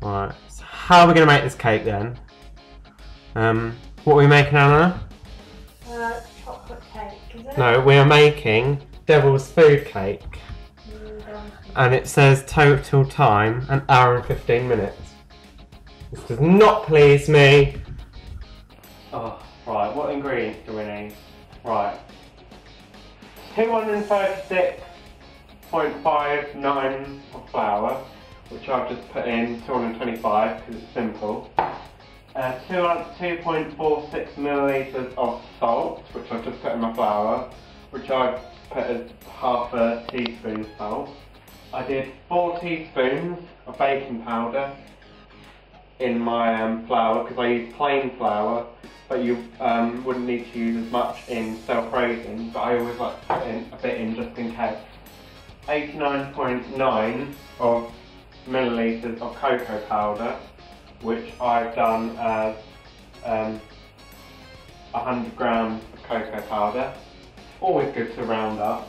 Right, so how are we going to make this cake then? What are we making, Anna? Chocolate cake, is it? No, we are making devil's food cake. And it says total time, 1 hour and 15 minutes. This does not please me. Oh, right, what ingredients do we need? Right. 236.59 of flour, which I've just put in 225 because it's simple. 2.46 millilitres of salt, which I've just put in my flour, which I've put as half a teaspoon of salt. I did 4 teaspoons of baking powder in my flour because I use plain flour, but you wouldn't need to use as much in self-raising, but I always like to put in a bit in just in case. 89.9 of millilitres of cocoa powder, which I've done as 100 grams of cocoa powder. Always good to round up.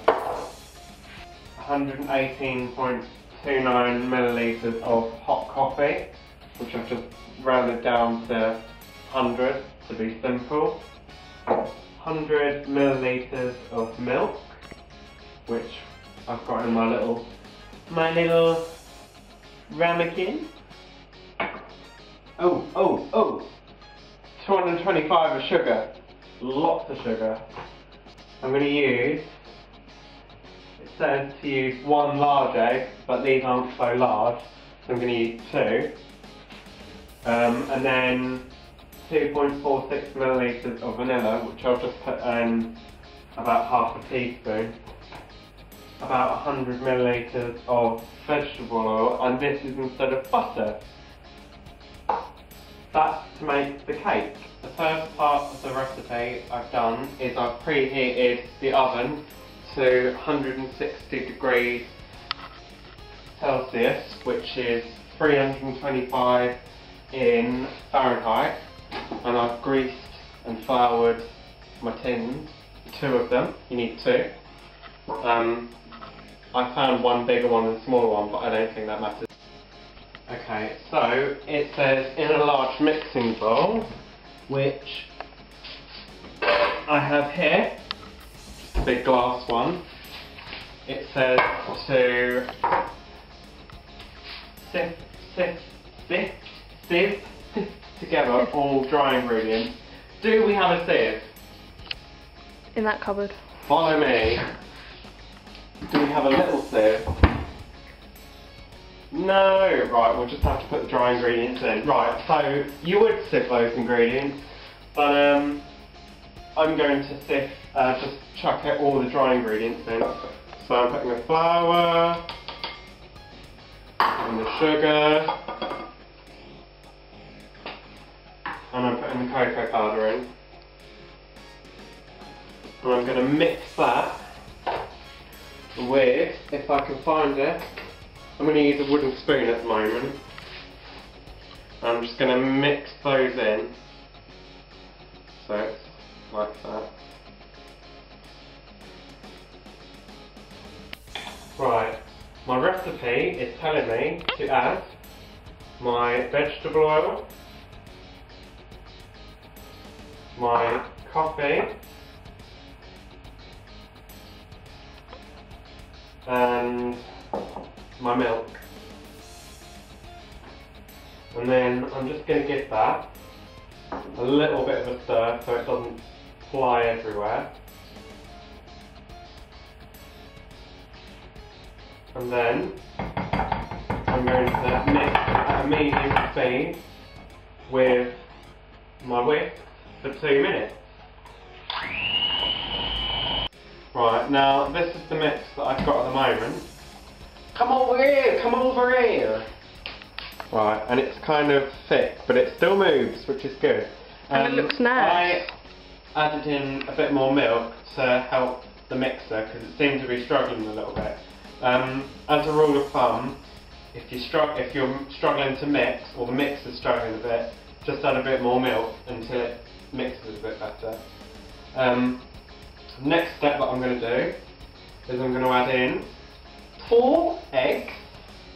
118.29 millilitres of hot coffee, which I've just rounded down to 100 to be simple. 100 millilitres of milk, which I've got in my little ramekin. 225 of sugar, lots of sugar. I'm going to use, it says to use 1 large egg, but these aren't so large, so I'm going to use 2. And then 2.46 millilitres of vanilla, which I'll just put in about half a teaspoon. About 100 millilitres of vegetable oil, and this is instead of butter. That's to make the cake. The first part of the recipe I've done is I've preheated the oven to 160 degrees Celsius, which is 325 in Fahrenheit, and I've greased and floured my tins, 2 of them, you need 2. I found one bigger one and a smaller one, but I don't think that matters. Okay, so it says in a large mixing bowl, which I have here, just a big glass one. It says to sieve together all dry ingredients. Do we have a sieve? In that cupboard. Follow me. Do we have a little sieve? No, right, we'll just have to put the dry ingredients in. Right, so you would sieve those ingredients, but I'm going to sieve, just chuck out all the dry ingredients in. So I'm putting the flour, and the sugar, and I'm putting the cocoa powder in. And I'm going to mix that with, if I can find it, I'm going to use a wooden spoon at the moment. I'm just going to mix those in. So it's like that. Right, my recipe is telling me to add my vegetable oil, my coffee, and my milk. And then I'm just going to give that a little bit of a stir so it doesn't fly everywhere. And then I'm going to mix at a medium speed with my whisk for 2 minutes. Right, now this is the mix that I've got at the moment. Come over here, come over here. Right, and it's kind of thick, but it still moves, which is good. And it looks nice. I added in a bit more milk to help the mixer, because it seemed to be struggling a little bit. As a rule of thumb, if you're struggling to mix, or the mixer's struggling a bit, just add a bit more milk until it mixes a bit better. Next step that I'm going to do is I'm going to add in 4 eggs,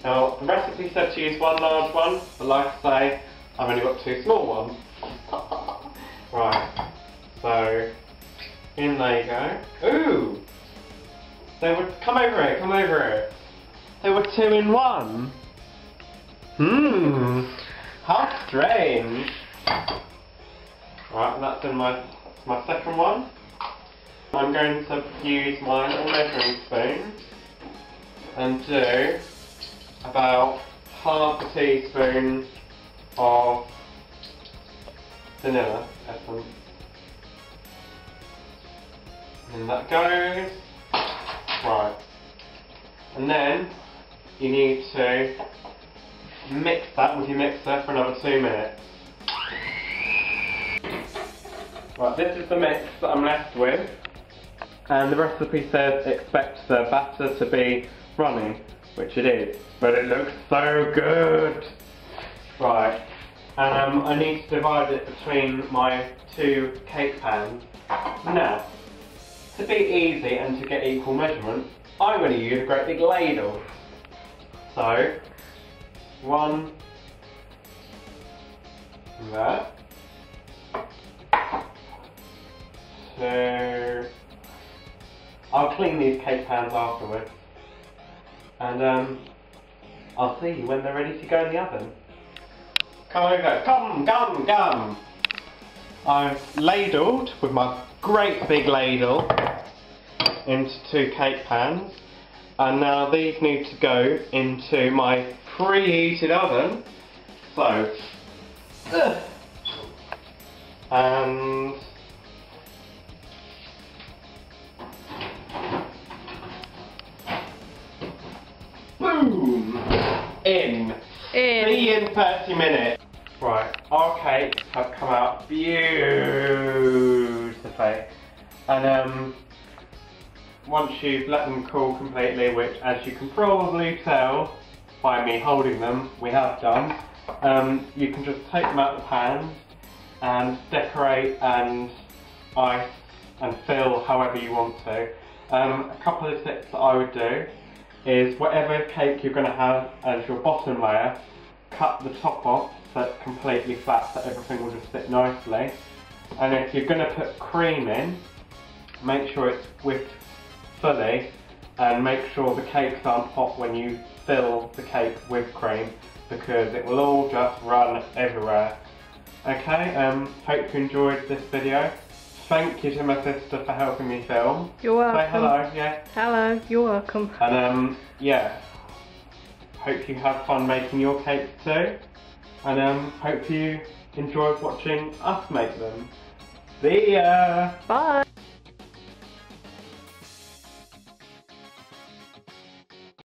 Now, the recipe said to use one large one, but like I say, I've only got 2 small ones. Right, so in there you go. Ooh! They were, come over here. They were 2 in 1. How strange. Right, that's in my second one. I'm going to use my little measuring spoon and do about half a teaspoon of vanilla essence. And that goes. Right. And then you need to mix that with your mixer for another 2 minutes. Right, this is the mix that I'm left with. And the recipe says expect the batter to be runny, which it is, but it looks so good. Right, and I need to divide it between my 2 cake pans. Now, to be easy and to get equal measurements, I'm going to use a great big ladle. So, 1 there, 2. I'll clean these cake pans afterwards, and I'll see you when they're ready to go in the oven. Come over, come! I've ladled with my great big ladle into 2 cake pans, and now these need to go into my preheated oven. So, and boom! In. See you in 30 minutes. Right, our cakes have come out beautifully. And once you've let them cool completely, which as you can probably tell by me holding them, we have done, you can just take them out of the pans and decorate and ice and fill however you want to. A couple of tips that I would do is whatever cake you're going to have as your bottom layer, cut the top off so it's completely flat so everything will just sit nicely. And if you're going to put cream in, make sure it's whipped fully and make sure the cakes aren't hot when you fill the cake with cream, because it will all just run everywhere. Okay, hope you enjoyed this video. Thank you to my sister for helping me film. You're welcome. Say hello, yeah. Hello, you're welcome. And yeah, hope you have fun making your cakes too. And hope you enjoyed watching us make them. See ya! Bye!